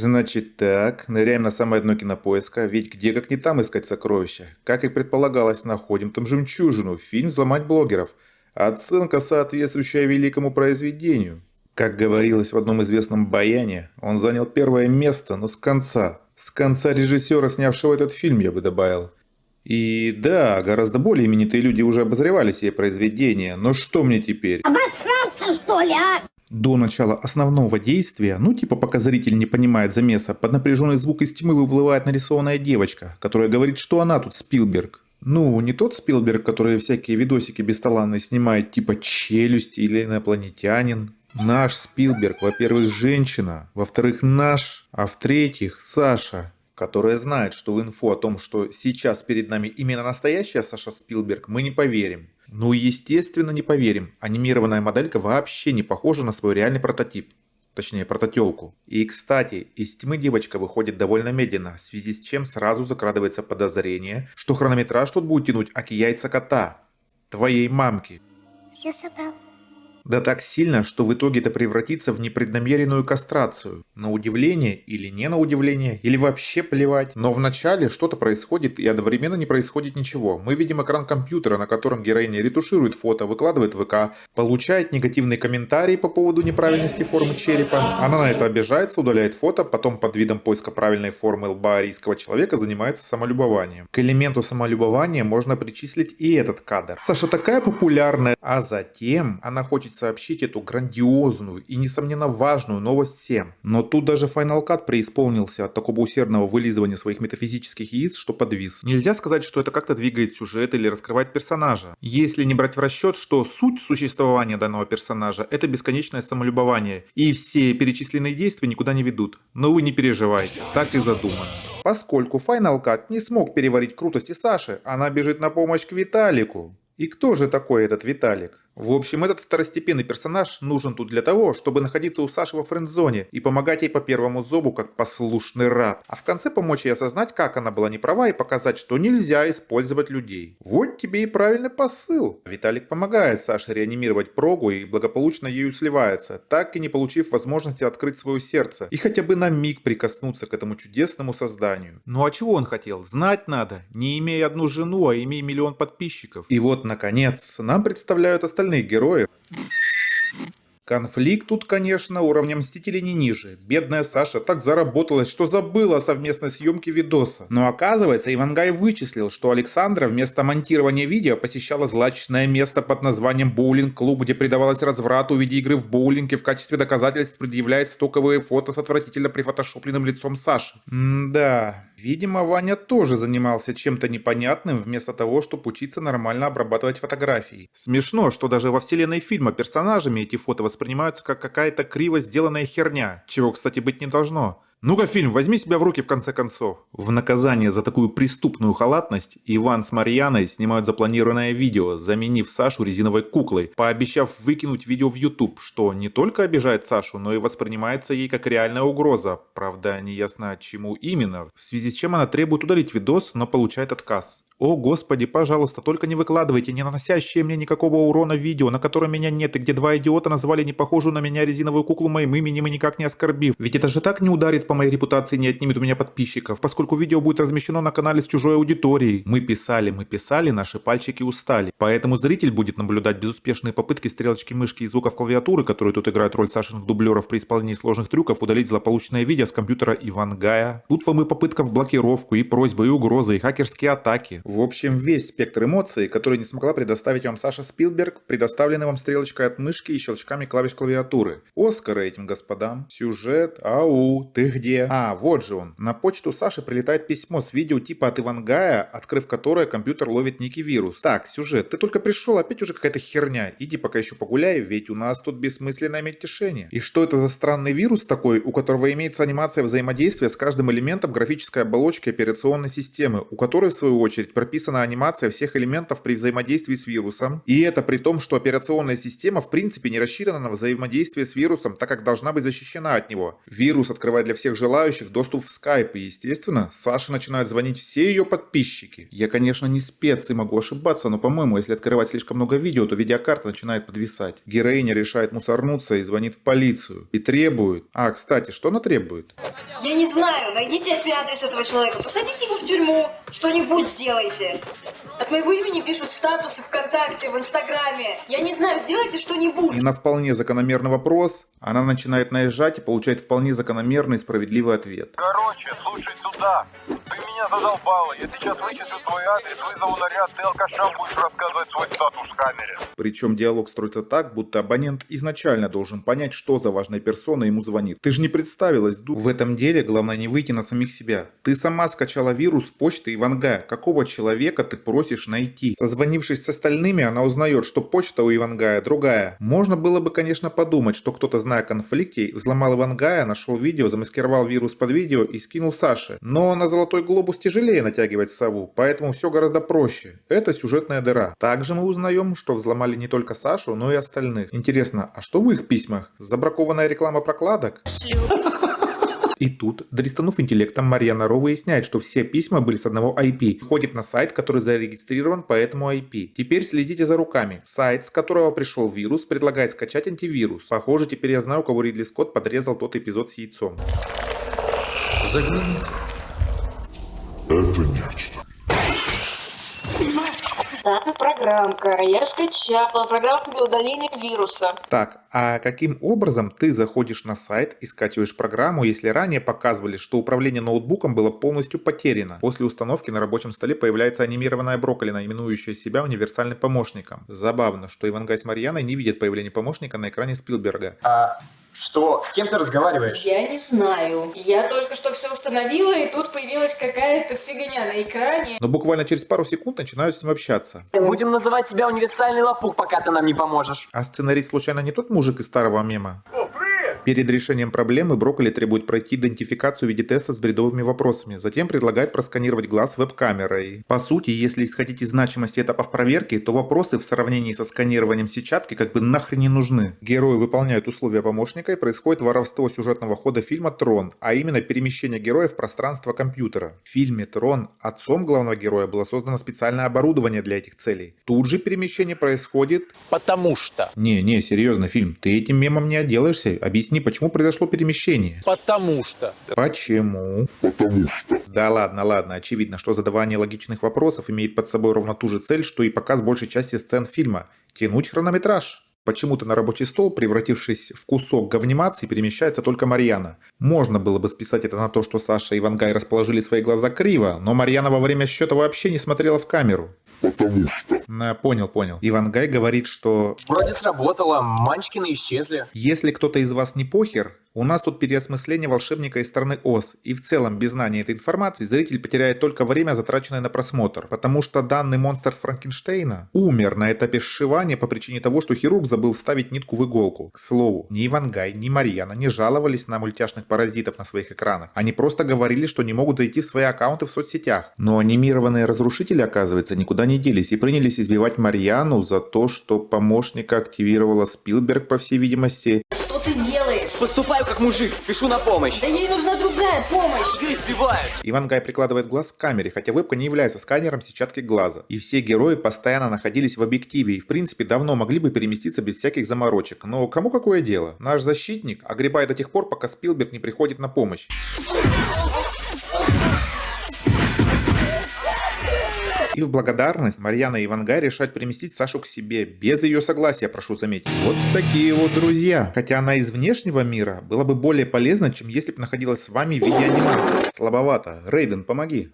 Значит так, ныряем на самое дно кинопоиска, ведь где как не там искать сокровища. Как и предполагалось, находим там жемчужину, фильм «Взломать блогеров». Оценка, соответствующая великому произведению. Как говорилось в одном известном баяне, он занял первое место, но с конца. С конца режиссера, снявшего этот фильм, я бы добавил. И да, гораздо более именитые люди уже обозревали сие произведение, но что мне теперь? Обосраться, что ли, а? До начала основного действия, ну типа пока зритель не понимает замеса, под напряженный звук из тьмы выплывает нарисованная девочка, которая говорит, что она тут Спилберг. Ну, не тот Спилберг, который всякие видосики бесталанные снимает, типа «Челюсть» или «Инопланетянин». Наш Спилберг, во-первых, женщина, во-вторых, наш, а в-третьих, Саша, которая знает, что в инфу о том, что сейчас перед нами именно настоящая Саша Спилберг, мы не поверим. Ну, естественно, не поверим. Анимированная моделька вообще не похожа на свой реальный прототип. Точнее, прототелку. И, кстати, из тьмы девочка выходит довольно медленно, в связи с чем сразу закрадывается подозрение, что хронометраж тут будет тянуть аки яйца кота. Твоей мамки. Все собрал. Да так сильно, что в итоге это превратится в непреднамеренную кастрацию. На удивление или не на удивление, или вообще плевать. Но вначале что-то происходит и одновременно не происходит ничего. Мы видим экран компьютера, на котором героиня ретуширует фото, выкладывает в ВК, получает негативный комментарий по поводу неправильности формы черепа. Она на это обижается, удаляет фото, потом под видом поиска правильной формы лба арийского человека занимается самолюбованием. К элементу самолюбования можно причислить и этот кадр. Саша такая популярная, а затем она хочет сообщить эту грандиозную и, несомненно, важную новость всем. Но тут даже Final Cut преисполнился от такого усердного вылизывания своих метафизических яиц, что подвис. Нельзя сказать, что это как-то двигает сюжет или раскрывает персонажа. Если не брать в расчет, что суть существования данного персонажа – это бесконечное самолюбование, и все перечисленные действия никуда не ведут. Но вы не переживайте, так и задумано. Поскольку Final Cut не смог переварить крутости Саши, она бежит на помощь к Виталику. И кто же такой этот Виталик? В общем, этот второстепенный персонаж нужен тут для того, чтобы находиться у Саши во френд-зоне и помогать ей по первому зову, как послушный раб. А в конце помочь ей осознать, как она была неправа, и показать, что нельзя использовать людей. Вот тебе и правильный посыл. Виталик помогает Саше реанимировать прогу и благополучно ею сливается, так и не получив возможности открыть свое сердце и хотя бы на миг прикоснуться к этому чудесному созданию. Ну а чего он хотел? Знать надо. Не имея одну жену, а имея миллион подписчиков. И вот, наконец, нам представляют остальные героев. Конфликт тут, конечно, уровня Мстителей не ниже. Бедная Саша так заработалась, что забыла о совместной съемке видоса. Но оказывается, Ивангай вычислил, что Александра вместо монтирования видео посещала злачное место под названием боулинг-клуб, где предавалась разврату в виде игры в боулинг и в качестве доказательств предъявляет стоковые фото с отвратительно прифотошопленным лицом Саши. Да, видимо, Ваня тоже занимался чем-то непонятным, вместо того, чтобы учиться нормально обрабатывать фотографии. Смешно, что даже во вселенной фильма персонажами эти фото воспринимаются как какая-то криво сделанная херня, чего, кстати, быть не должно. Ну-ка, фильм, возьми себя в руки в конце концов. В наказание за такую преступную халатность Иван с Марьяной снимают запланированное видео, заменив Сашу резиновой куклой, пообещав выкинуть видео в YouTube, что не только обижает Сашу, но и воспринимается ей как реальная угроза. Правда, не ясно чему именно, в связи с чем она требует удалить видос, но получает отказ. О господи, пожалуйста, только не выкладывайте не наносящие мне никакого урона видео, на котором меня нет, и где два идиота назвали не похожую на меня резиновую куклу моим именем и никак не оскорбив. Ведь это же так не ударит по моей репутации и не отнимет у меня подписчиков, поскольку видео будет размещено на канале с чужой аудиторией. Мы писали, наши пальчики устали. Поэтому зритель будет наблюдать безуспешные попытки стрелочки мышки и звуков клавиатуры, которые тут играют роль Сашиных дублеров при исполнении сложных трюков, удалить злополучное видео с компьютера Ивангая. Тут вам и попытка в блокировку, и просьбы, и угрозы, и хакерские атаки. В общем, весь спектр эмоций, который не смогла предоставить вам Саша Спилберг, предоставлены вам стрелочкой от мышки и щелчками клавиш клавиатуры. Оскары этим господам. Сюжет. Ау, ты где? А, вот же он. На почту Саши прилетает письмо с видео типа от Ивангая, открыв которое компьютер ловит некий вирус. Так, сюжет, ты только пришел, опять уже какая-то херня. Иди пока еще погуляй, ведь у нас тут бессмысленное мельтешение. И что это за странный вирус такой, у которого имеется анимация взаимодействия с каждым элементом графической оболочки операционной системы, у которой в свою очередь прописана анимация всех элементов при взаимодействии с вирусом. И это при том, что операционная система в принципе не рассчитана на взаимодействие с вирусом, так как должна быть защищена от него. Вирус открывает для всех желающих доступ в Skype, и, естественно, Саше начинают звонить все ее подписчики. Я, конечно, не спец и могу ошибаться, но, по-моему, если открывать слишком много видео, то видеокарта начинает подвисать. Героиня решает мусорнуться и звонит в полицию. И требует... кстати, что она требует? Я не знаю, найдите адрес этого человека, посадите его в тюрьму, что-нибудь сделайте. От моего имени пишут статусы ВКонтакте, в Инстаграме. Я не знаю, сделайте что-нибудь. И на вполне закономерный вопрос она начинает наезжать и получает вполне закономерный и справедливый ответ. Короче, слушай сюда. Ты меня задолбала. Я сейчас вычислю твой адрес, вызову наряд, ты алкашам будешь рассказывать свой статус в камере. Причем диалог строится так, будто абонент изначально должен понять, что за важная персона ему звонит. Ты же не представилась, В этом деле главное не выйти на самих себя. Ты сама скачала вирус с почты Ивангая. Какого человека ты просишь найти? Созвонившись с остальными, она узнает, что почта у Ивангая другая. Можно было бы, конечно, подумать, что кто-то, зная о конфликте, взломал Ивангая, нашел видео, замаскировал вирус под видео и скинул Саше. Но на золотой глобус тяжелее натягивать сову, поэтому все гораздо проще. Это сюжетная дыра. Также мы узнаем, что взломали не только Сашу, но и остальных. Интересно, а что в их письмах? Забракованная реклама прокладок? И тут, дристанув интеллектом, Марьяна Ро выясняет, что все письма были с одного IP. Ходит на сайт, который зарегистрирован по этому IP. Теперь следите за руками. Сайт, с которого пришел вирус, предлагает скачать антивирус. Похоже, теперь я знаю, у кого Ридли Скотт подрезал тот эпизод с яйцом. Загляните. Это нечто. Так, программка. Я скачала программку для удаления вируса. Так, а каким образом ты заходишь на сайт и скачиваешь программу, если ранее показывали, что управление ноутбуком было полностью потеряно? После установки на рабочем столе появляется анимированная брокколина, именующая себя универсальным помощником. Забавно, что Ивангай с Марьяной не видят появления помощника на экране Спилберга. Что? С кем ты разговариваешь? Я не знаю. Я только что все установила, и тут появилась какая-то фигня на экране. Но буквально через пару секунд начинаю с ним общаться. Будем называть тебя универсальный лопух, пока ты нам не поможешь. А сценарист случайно не тот мужик из старого мема? Перед решением проблемы Брокколи требует пройти идентификацию в виде теста с бредовыми вопросами. Затем предлагает просканировать глаз веб-камерой. По сути, если исходить из значимости этапов проверки, то вопросы в сравнении со сканированием сетчатки как бы нахрен не нужны. Герои выполняют условия помощника и происходит воровство сюжетного хода фильма «Трон», а именно перемещение героя в пространство компьютера. В фильме «Трон» отцом главного героя было создано специальное оборудование для этих целей. Тут же перемещение происходит... Потому что. Не, серьезно, фильм, ты этим мемом не отделаешься. Объясни, почему произошло перемещение. Потому что. Почему? Потому что. Да ладно. Очевидно, что задавание логичных вопросов имеет под собой ровно ту же цель, что и показ большей части сцен фильма. Тянуть хронометраж. Почему-то на рабочий стол, превратившись в кусок говнимации, перемещается только Марьяна. Можно было бы списать это на то, что Саша и Ивангай расположили свои глаза криво, но Марьяна во время счета вообще не смотрела в камеру. Потому что. Понял. Ивангай говорит, что... Вроде сработало, манчкины исчезли. Если кто-то из вас не похер, у нас тут переосмысление волшебника из страны Оз, и в целом без знания этой информации зритель потеряет только время, затраченное на просмотр, потому что данный монстр Франкенштейна умер на этапе сшивания по причине того, что хирург забыл вставить нитку в иголку. К слову, ни Ивангай, ни Марьяна не жаловались на мультяшных паразитов на своих экранах. Они просто говорили, что не могут зайти в свои аккаунты в соцсетях. Но анимированные разрушители, оказывается, никуда не делись и принялись избивать Марьяну за то, что помощника активировала Спилберг, по всей видимости. Что ты делаешь? Поступаю как мужик, спешу на помощь. Да ей нужна другая помощь. Ее избивают. Ивангай прикладывает глаз к камере, хотя вебка не является сканером сетчатки глаза. И все герои постоянно находились в объективе и в принципе давно могли бы переместиться без всяких заморочек. Но кому какое дело? Наш защитник огребает до тех пор, пока Спилберг не приходит на помощь. И в благодарность Марьяна и Ивангай решают переместить Сашу к себе, без ее согласия, прошу заметить. Вот такие вот друзья. Хотя она из внешнего мира была бы более полезна, чем если бы находилась с вами в виде анимации. Слабовато. Рейден, помоги.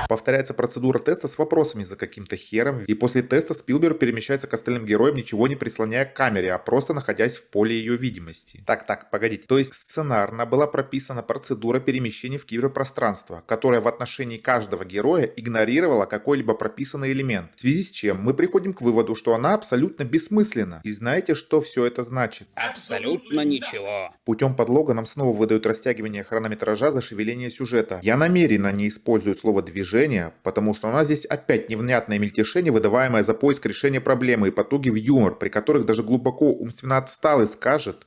Повторяется процедура теста с вопросами за каким-то хером, и после теста Спилберг перемещается к остальным героям, ничего не прислоняя к камере, а просто находясь в поле ее видимости. Так, погодите. То есть сценарно была прописана процедура перемещения в киберпространство, которая в отношении каждого героя игнорировала какой-либо прописанный элемент. В связи с чем мы приходим к выводу, что она абсолютно бессмысленна. И знаете, что все это значит? Абсолютно ничего. Путем подлога нам снова выдают растягивание хронометража за шевеление сюжета. Я намеренно не использую слово «движение», продолжение, потому что у нас здесь опять невнятное мельтешение, выдаваемое за поиск решения проблемы и потуги в юмор, при которых даже глубоко умственно отсталый скажет.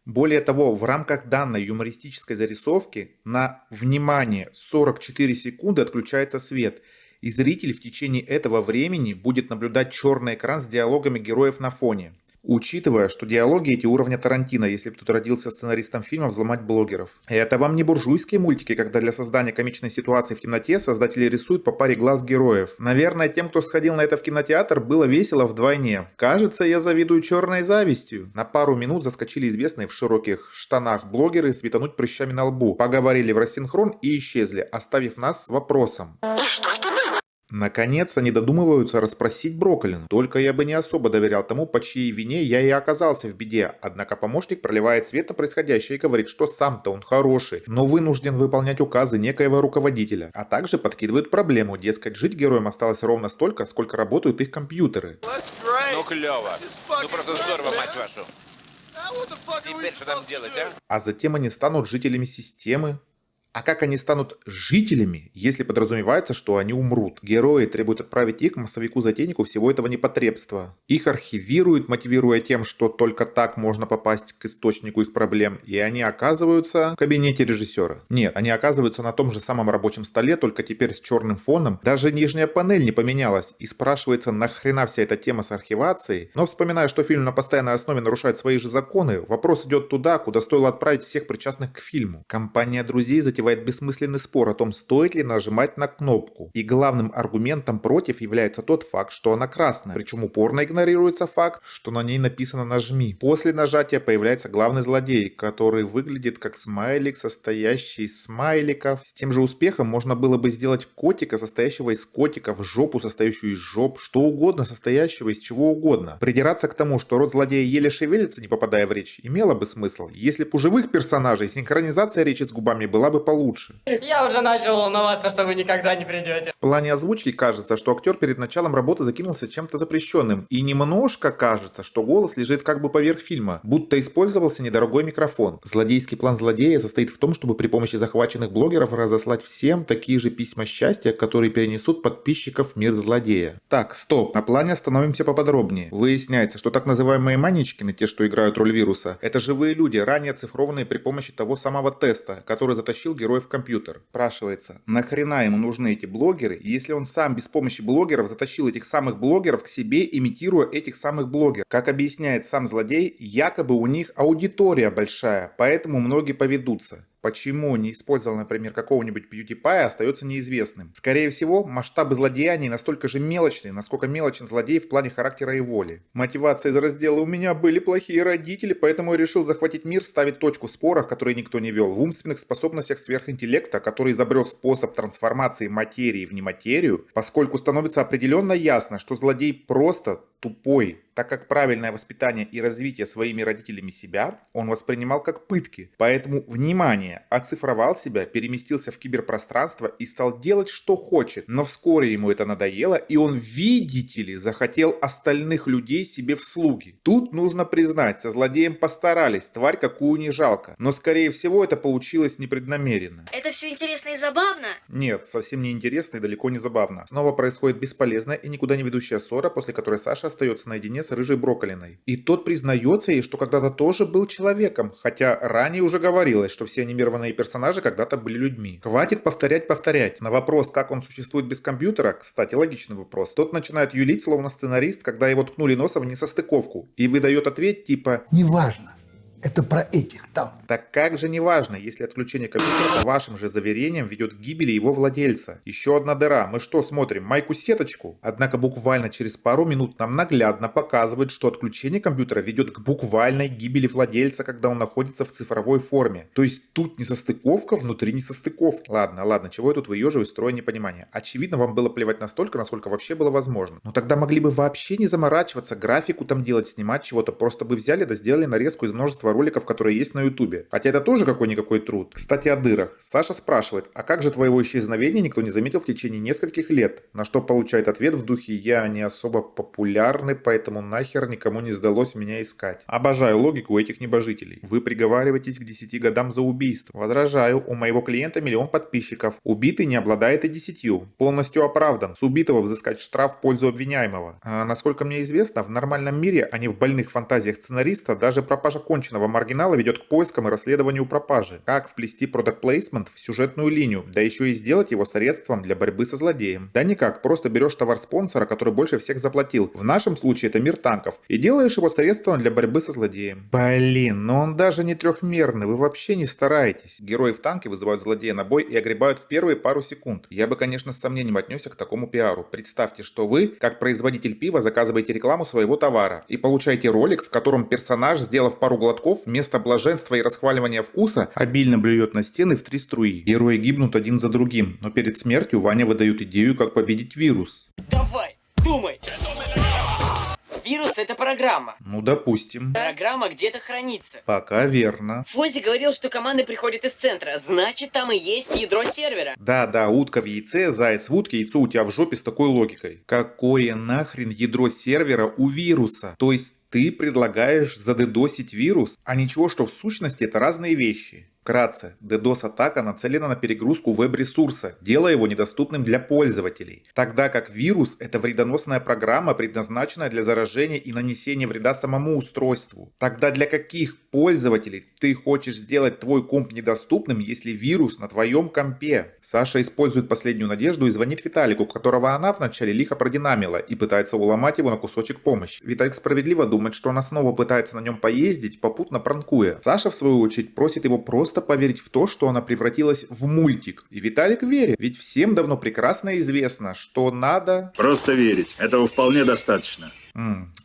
Более того, в рамках данной юмористической зарисовки на внимание 44 секунды отключается свет, и зритель в течение этого времени будет наблюдать черный экран с диалогами героев на фоне. Учитывая, что диалоги эти уровня Тарантино, если бы тут родился сценаристом фильма «Взломать блогеров». Это вам не буржуйские мультики, когда для создания комичной ситуации в темноте создатели рисуют по паре глаз героев. Наверное, тем, кто сходил на это в кинотеатр, было весело вдвойне. Кажется, я завидую черной завистью. На пару минут заскочили известные в широких штанах блогеры светануть прыщами на лбу, поговорили в рассинхрон и исчезли, оставив нас с вопросом. Наконец, они додумываются расспросить Брокколина. Только я бы не особо доверял тому, по чьей вине я и оказался в беде. Однако помощник проливает свет на происходящее и говорит, что сам-то он хороший, но вынужден выполнять указы некоего руководителя. А также подкидывает проблему, дескать, жить героям осталось ровно столько, сколько работают их компьютеры. Ну клево. Ну просто здорово, мать вашу. Теперь что там делать, а? А затем они станут жителями системы. А как они станут жителями, если подразумевается, что они умрут? Герои требуют отправить их к массовику-затейнику всего этого непотребства. Их архивируют, мотивируя тем, что только так можно попасть к источнику их проблем. И они оказываются в кабинете режиссера. Нет, они оказываются на том же самом рабочем столе, только теперь с черным фоном. Даже нижняя панель не поменялась. И спрашивается, нахрена вся эта тема с архивацией? Но вспоминая, что фильм на постоянной основе нарушает свои же законы, вопрос идет туда, куда стоило отправить всех причастных к фильму. Компания друзей затевает бессмысленный спор о том, стоит ли нажимать на кнопку. И главным аргументом против является тот факт, что она красная. Причем упорно игнорируется факт, что на ней написано «нажми». После нажатия появляется главный злодей, который выглядит как смайлик, состоящий из смайликов. С тем же успехом можно было бы сделать котика, состоящего из котиков, жопу, состоящую из жоп, что угодно, состоящего из чего угодно. Придираться к тому, что рот злодея еле шевелится, не попадая в речь, имело бы смысл, если бы у живых персонажей синхронизация речи с губами была бы получше. Я уже начал волноваться, что вы никогда не придете. В плане озвучки кажется, что актер перед началом работы закинулся чем-то запрещенным. И немножко кажется, что голос лежит как бы поверх фильма, будто использовался недорогой микрофон. Злодейский план злодея состоит в том, чтобы при помощи захваченных блогеров разослать всем такие же письма счастья, которые перенесут подписчиков в мир злодея. Так, стоп, на плане остановимся поподробнее. Выясняется, что так называемые манечкины, те, что играют роль вируса, это живые люди, ранее оцифрованные при помощи того самого теста, который затащил героя в компьютер. Спрашивается, нахрена ему нужны эти блогеры, если он сам без помощи блогеров затащил этих самых блогеров к себе, имитируя этих самых блогеров. Как объясняет сам злодей, якобы у них аудитория большая, поэтому многие поведутся. Почему не использовал, например, какого-нибудь PewDiePie, остается неизвестным. Скорее всего, масштабы злодеяний настолько же мелочны, насколько мелочен злодей в плане характера и воли. Мотивация из раздела «У меня были плохие родители, поэтому я решил захватить мир» ставит точку в спорах, которые никто не вел, в умственных способностях сверхинтеллекта, который изобрел способ трансформации материи в нематерию, поскольку становится определенно ясно, что злодей просто тупой, так как правильное воспитание и развитие своими родителями себя он воспринимал как пытки. Поэтому, внимание, оцифровал себя, переместился в киберпространство и стал делать, что хочет. Но вскоре ему это надоело, и он, видите ли, захотел остальных людей себе в слуги. Тут нужно признать, со злодеем постарались, тварь какую не жалко. Но, скорее всего, это получилось непреднамеренно. Это все интересно и забавно? Нет, совсем не интересно и далеко не забавно. Снова происходит бесполезная и никуда не ведущая ссора, после которой Саша остается наедине с рыжей Брокколиной. И тот признается ей, что когда-то тоже был человеком, хотя ранее уже говорилось, что все анимированные персонажи когда-то были людьми. Хватит повторять. На вопрос, как он существует без компьютера, кстати, логичный вопрос, тот начинает юлить, словно сценарист, когда его ткнули носом в несостыковку, и выдает ответ типа «Неважно. Это про этих там». Так как же не важно, если отключение компьютера по вашим же заверениям ведет к гибели его владельца? Еще одна дыра. Мы что смотрим? Майку-сеточку? Однако буквально через пару минут нам наглядно показывают, что отключение компьютера ведет к буквальной гибели владельца, когда он находится в цифровой форме. То есть тут несостыковка внутри несостыковки. Ладно, чего я тут выеживаю, строю непонимание. Очевидно, вам было плевать настолько, насколько вообще было возможно. Но тогда могли бы вообще не заморачиваться, графику там делать, снимать чего-то. Просто бы взяли да сделали нарезку из множества роликов, которые есть на ютубе. ютубе. Хотя это тоже какой-никакой труд. Кстати, о дырах. Саша спрашивает, а как же твоего исчезновения никто не заметил в течение нескольких лет? На что получает ответ в духе «я не особо популярный, поэтому нахер никому не сдалось меня искать». Обожаю логику этих небожителей. Вы приговариваетесь к 10 годам за убийство. Возражаю, у моего клиента 1 миллион подписчиков. Убитый не обладает и 10. Полностью оправдан. С убитого взыскать штраф в пользу обвиняемого. А насколько мне известно, в нормальном мире, а не в больных фантазиях сценариста, даже пропажа конченого маргинала ведет к поискам и расследованию пропажи. Как вплести product placement в сюжетную линию, да еще и сделать его средством для борьбы со злодеем? Да никак, просто берешь товар спонсора, который больше всех заплатил. В нашем случае это мир танков. И делаешь его средством для борьбы со злодеем. Блин, но он даже не трехмерный, вы вообще не стараетесь. Герои в танке вызывают злодея на бой и огребают в первые пару секунд. Я бы, конечно, с сомнением отнесся к такому пиару. Представьте, что вы, как производитель пива, заказываете рекламу своего товара и получаете ролик, в котором персонаж, сделав пару глотков, вместо блаженства и расхваливания вкуса, обильно блюет на стены в 3 струи. Герои гибнут один за другим, но перед смертью Ваня выдает идею, как победить вирус. Давай, думай. Вирус — это программа. Ну, допустим. Программа где-то хранится. Пока верно. Фози говорил, что команды приходят из центра, значит, там и есть ядро сервера. Да, утка в яйце, заяц в утке, яйцо у тебя в жопе с такой логикой. Какое нахрен ядро сервера у вируса? То есть ты предлагаешь задедосить вирус, а ничего, что в сущности это разные вещи. Вкратце, DDoS-атака нацелена на перегрузку веб-ресурса, делая его недоступным для пользователей. Тогда как вирус – это вредоносная программа, предназначенная для заражения и нанесения вреда самому устройству. Тогда для каких пользователей ты хочешь сделать твой комп недоступным, если вирус на твоем компе? Саша использует последнюю надежду и звонит Виталику, которого она вначале лихо продинамила, и пытается уломать его на кусочек помощи. Виталик справедливо думает, что она снова пытается на нем поездить, попутно пранкуя. Саша, в свою очередь, просит его просто поверить в то, что она превратилась в мультик. И Виталик верит, ведь всем давно прекрасно известно, что надо... Просто верить. Этого вполне достаточно.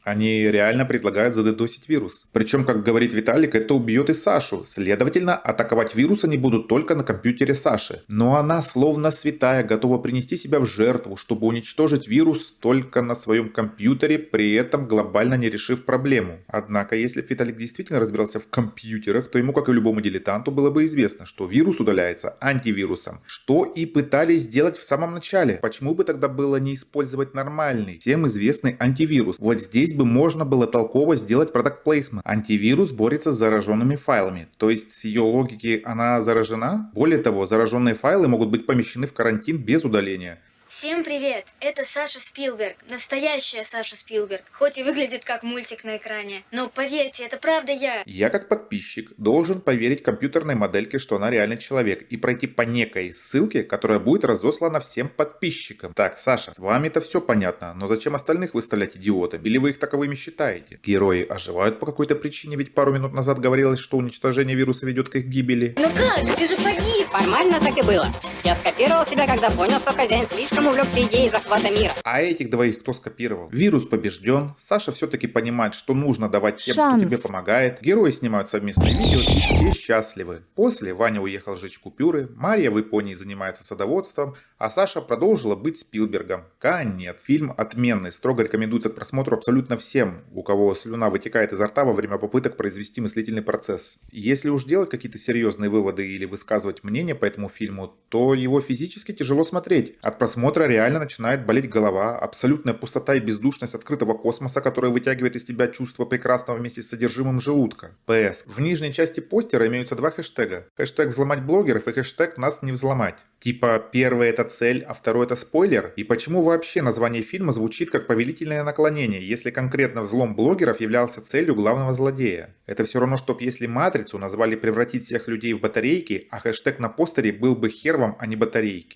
Они реально предлагают задедосить вирус. Причем, как говорит Виталик, это убьет и Сашу. Следовательно, атаковать вирус они будут только на компьютере Саши. Но она, словно святая, готова принести себя в жертву, чтобы уничтожить вирус только на своем компьютере, при этом глобально не решив проблему. Однако, если бы Виталик действительно разбирался в компьютерах, то ему, как и любому дилетанту, было бы известно, что вирус удаляется антивирусом. Что и пытались сделать в самом начале. Почему бы тогда было не использовать нормальный, всем известный антивирус? Вот здесь бы можно было толково сделать product placement. Антивирус борется с зараженными файлами. То есть с ее логики она заражена? Более того, зараженные файлы могут быть помещены в карантин без удаления. Всем привет! Это Саша Спилберг. Настоящая Саша Спилберг. Хоть и выглядит как мультик на экране. Но поверьте, это правда я. Я, как подписчик, должен поверить компьютерной модельке, что она реальный человек, и пройти по некой ссылке, которая будет разослана всем подписчикам. Так, Саша, с вами это все понятно, но зачем остальных выставлять идиотами? Или вы их таковыми считаете? Герои оживают по какой-то причине, ведь пару минут назад говорилось, что уничтожение вируса ведет к их гибели. Ну как? Ты же погиб! Формально так и было. Я скопировал себя, когда понял, что хозяин слишком увлекся идеей захвата мира. А этих двоих кто скопировал? Вирус побежден, Саша все-таки понимает, что нужно давать тем, кто тебе помогает. Герои снимают совместные видео и все счастливы. После Ваня уехал жечь купюры, Мария в Японии занимается садоводством, а Саша продолжила быть Спилбергом. Конец. Фильм отменный, строго рекомендуется к просмотру абсолютно всем, у кого слюна вытекает изо рта во время попыток произвести мыслительный процесс. Если уж делать какие-то серьезные выводы или высказывать мнение по этому фильму, то его физически тяжело смотреть. От просмотра реально начинает болеть голова, абсолютная пустота и бездушность открытого космоса, которая вытягивает из тебя чувство прекрасного вместе с содержимым желудка. П.С. В нижней части постера имеются 2 хэштега. Хэштег «взломать блогеров» и хэштег «нас не взломать». Типа первый это цель, а второй это спойлер? И почему вообще название фильма звучит как повелительное наклонение, если конкретно взлом блогеров являлся целью главного злодея? Это все равно, чтоб если «Матрицу» назвали «превратить всех людей в батарейки», а хэштег на постере был бы хер вам, а не батарейки.